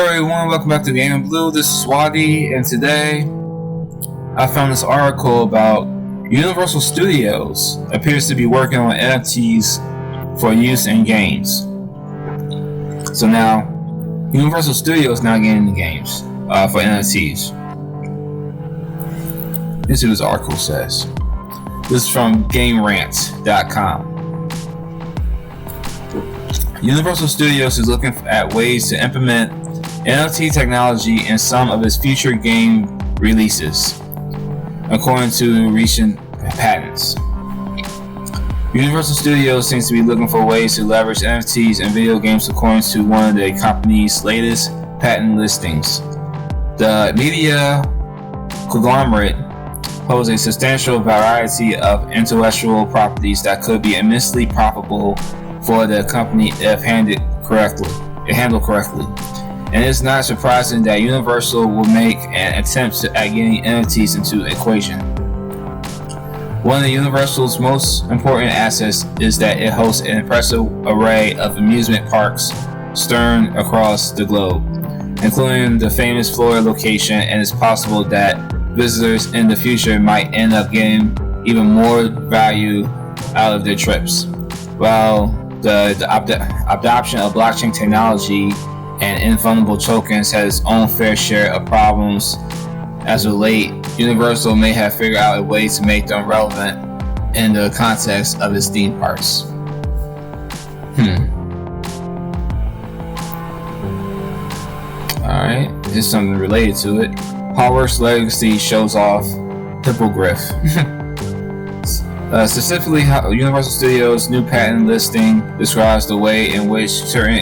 Hello everyone, welcome back to Game in Blue. This is Swati, and today I found this article about Universal Studios appears to be working on NFTs for use in games. So now, Universal Studios now getting the games for NFTs. This is what this article says. This is from GameRant.com. Universal Studios is looking at ways to implement NFT technology in some of its future game releases, according to recent patents. Universal Studios seems to be looking for ways to leverage NFTs in video games, according to one of the company's latest patent listings. The media conglomerate holds a substantial variety of intellectual properties that could be immensely profitable for the company if handled correctly. And it's not surprising that Universal will make an attempt at getting NFTs into the equation. One of Universal's most important assets is that it hosts an impressive array of amusement parks strewn across the globe, including the famous Florida location, and it's possible that visitors in the future might end up getting even more value out of their trips. While the adoption of blockchain technology and non-fungible tokens has its own fair share of problems as of late, Universal may have figured out a way to make them relevant in the context of its theme parks. Alright, here's something related to it. Hogwarts Legacy shows off Hippogriff. Specifically, Universal Studios' new patent listing describes the way in which certain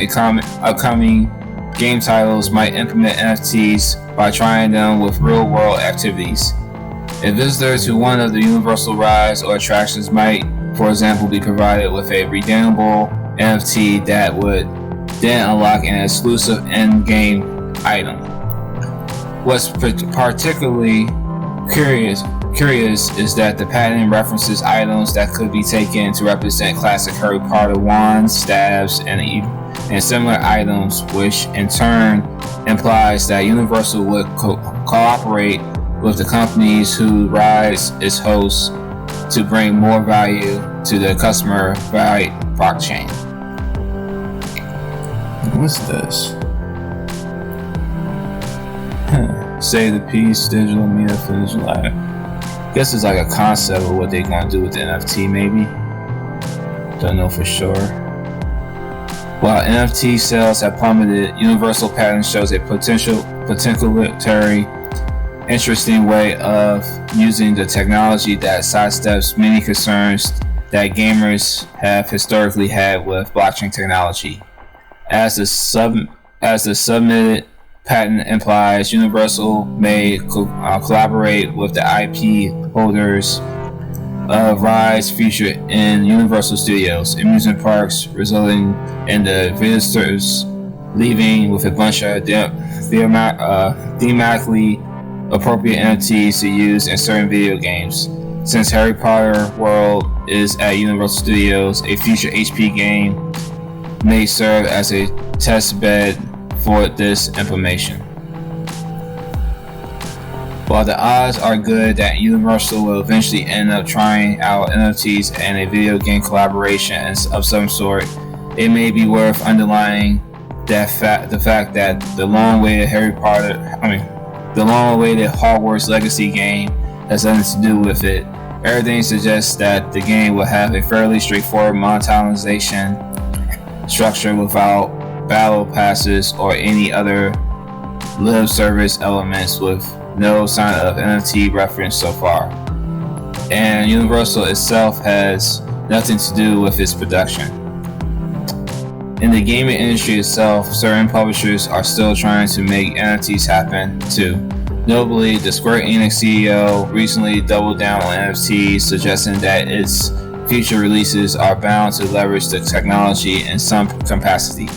upcoming game titles might implement NFTs by trying them with real-world activities. If visitors to one of the Universal rides or attractions might, for example, be provided with a redeemable NFT that would then unlock an exclusive in-game item. What's particularly curious is that the patent references items that could be taken to represent classic Harry Potter wands, staves, and similar items, which in turn implies that Universal would cooperate with the companies who rides its hosts to bring more value to the customer via blockchain. What's this? Save the Peace, digital media, physical life. I guess it's like a concept of what they're going to do with the NFT, maybe. Don't know for sure. While NFT sales have plummeted, Universal Patent shows a potentially interesting way of using the technology that sidesteps many concerns that gamers have historically had with blockchain technology. As the submitted patent implies, Universal may collaborate with the IP holders of rides featured in Universal Studios amusement parks, resulting in the visitors leaving with a bunch of thematically appropriate NFTs to use in certain video games. Since Harry Potter World is at Universal Studios, a future HP game may serve as a test bed for this implementation. While the odds are good that Universal will eventually end up trying out NFTs and a video game collaboration of some sort, it may be worth underlining the fact that the long-awaited Hogwarts Legacy game has nothing to do with it. Everything suggests that the game will have a fairly straightforward monetization structure without battle passes or any other live service elements, with no sign of NFT reference so far. And Universal itself has nothing to do with its production. In the gaming industry itself, certain publishers are still trying to make NFTs happen too. Notably, the Square Enix CEO recently doubled down on NFTs, suggesting that its future releases are bound to leverage the technology in some capacity.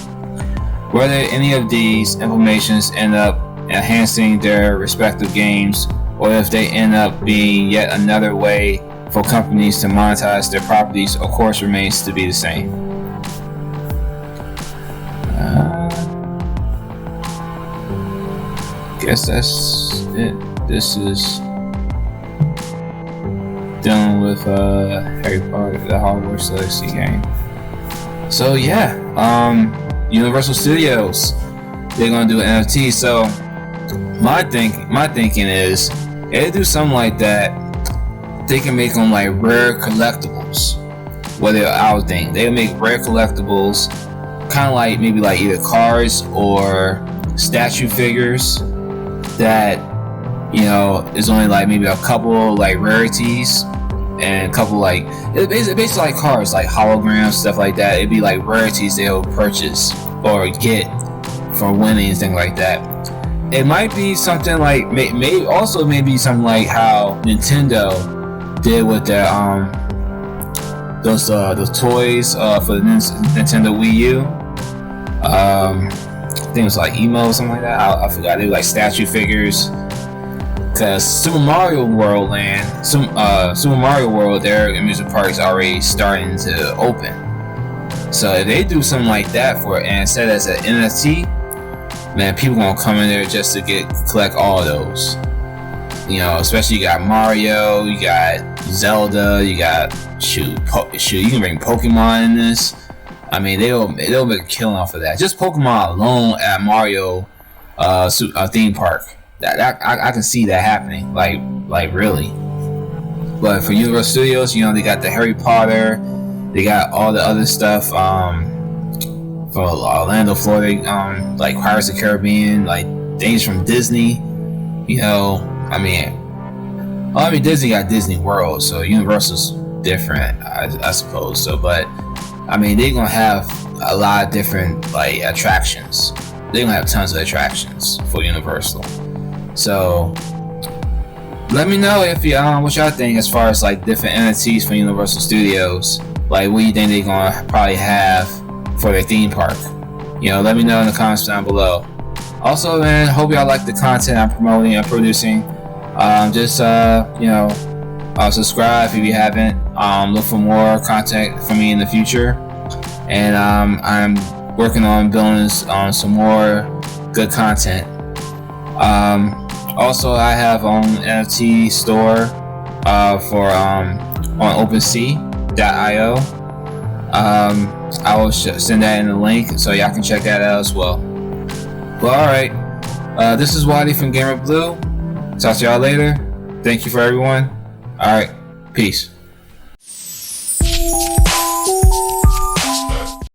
Whether any of these implementations end up enhancing their respective games, or if they end up being yet another way for companies to monetize their properties, of course remains to be the same. guess that's it. This is dealing with Harry Potter, the Hogwarts Legacy game. So yeah, Universal Studios, they're gonna do an NFT. So my thinking is, if they do something like that, they can make them like rare collectibles. Whether I would think they'll make rare collectibles, kind of like maybe like either cards or statue figures that, you know, is only like maybe a couple like rarities and a couple like, it's basically like cards, like holograms, stuff like that. It'd be like rarities they'll purchase or get for winning and things like that. It might be something like maybe something like how Nintendo did with their those toys for the Nintendo Wii U. I think it was like emo or something like that. I forgot. They were like statue figures. Cause Super Mario World, their amusement park is already starting to open. So if they do something like that for it and set it as an NFT, man, people gonna come in there just to collect all of those. You know, especially you got Mario, you got Zelda, you got you can bring Pokemon in this. I mean, they'll make a killing off of that. Just Pokemon alone at Mario theme park. That I can see that happening, like really. But for Universal Studios, you know, they got the Harry Potter, they got all the other stuff from Orlando, Florida, like Pirates of the Caribbean, like things from Disney. You know, I mean Disney got Disney World, so Universal's different, I suppose. So, but I mean, they're gonna have a lot of different like attractions. They're gonna have tons of attractions for Universal. So let me know if you what y'all think as far as like different NFTs for Universal Studios. Like, what do you think they're gonna probably have for their theme park? You know, let me know in the comments down below. Also, man, hope y'all like the content I'm promoting and producing. Subscribe if you haven't. Look for more content from me in the future. And I'm working on building some more good content. Also, I have an NFT store on OpenSea.io. I will send that in the link so y'all can check that out as well. Well, alright. This is Waddy from Gamer Blue. Talk to y'all later. Thank you for everyone. Alright. Peace.